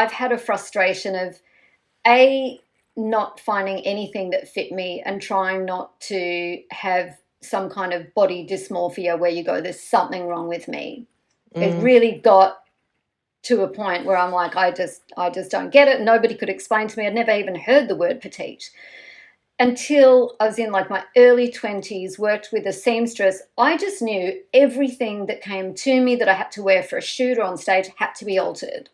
I've had a frustration of not finding anything that fit me and trying not to have some kind of body dysmorphia where you go, there's something wrong with me. It really got to a point where I'm like, I just don't get it. Nobody could explain to me. I'd never even heard the word petite until I was in like my early 20s, worked with a seamstress. I just knew everything that came to me that I had to wear for a shoot or on stage had to be altered.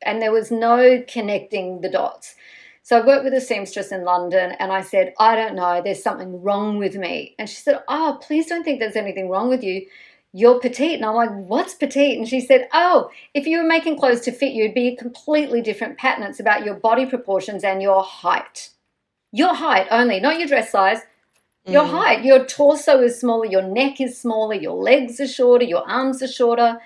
And there was no connecting the dots. So I worked with a seamstress in London and I said, I don't know, there's something wrong with me. And she said, oh, please don't think there's anything wrong with you. You're petite. And I'm like, what's petite? And she said, oh, if you were making clothes to fit you, it'd be a completely different pattern. It's about your body proportions and your height. Your height only, not your dress size. Your height. Your torso is smaller, your neck is smaller, your legs are shorter, your arms are shorter.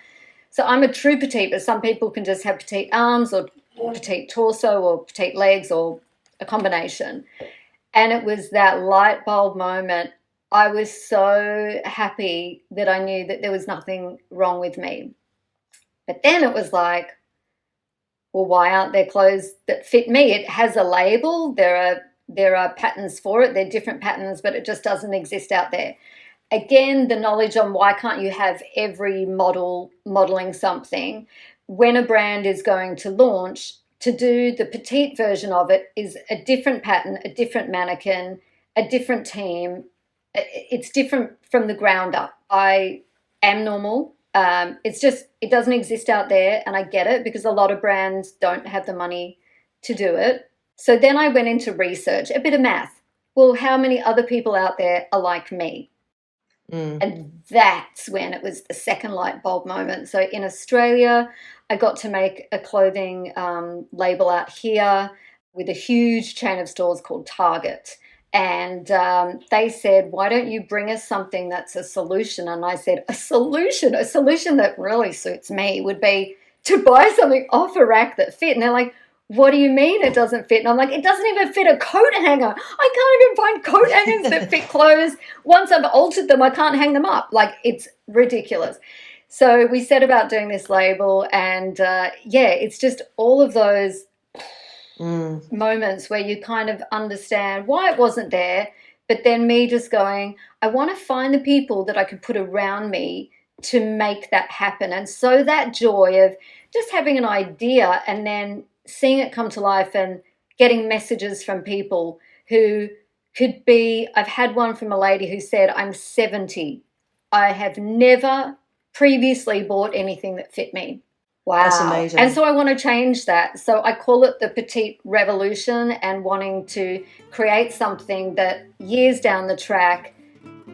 So I'm a true petite, but some people can just have petite arms or petite torso or petite legs or a combination. And it was that light bulb moment. I was so happy that I knew that there was nothing wrong with me. But then it was like, well, why aren't there clothes that fit me? It has a label. There are patterns for it. They're different patterns, but it just doesn't exist out there. Again, the knowledge on why can't you have every model modeling something. When a brand is going to launch, to do the petite version of it is a different pattern, a different mannequin, a different team. It's different from the ground up. I am normal. It's just, it doesn't exist out there, and I get it because a lot of brands don't have the money to do it. So then I went into research, a bit of math. Well, how many other people out there are like me? And that's when it was the second light bulb moment. So in Australia, I got to make a clothing label out here with a huge chain of stores called Target. And they said, why don't you bring us something that's a solution? And I said, a solution that really suits me would be to buy something off a rack that fit. And they're like, what do you mean it doesn't fit? And I'm like, it doesn't even fit a coat hanger. I can't even find coat hangers that fit clothes. Once I've altered them, I can't hang them up. Like, it's ridiculous. So we set about doing this label, and it's just all of those moments where you kind of understand why it wasn't there, but then me just going, I want to find the people that I could put around me to make that happen. And so that joy of just having an idea and then seeing it come to life and getting messages from people who could be, I've had one from a lady who said, I'm 70. I have never previously bought anything that fit me. Wow. That's amazing. And so I want to change that. So I call it the petite revolution, and wanting to create something that years down the track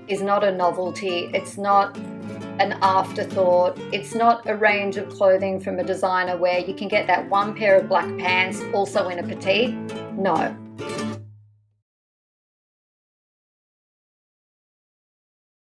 is not a novelty. It's not an afterthought. It's not a range of clothing from a designer where you can get that one pair of black pants also in a petite. No.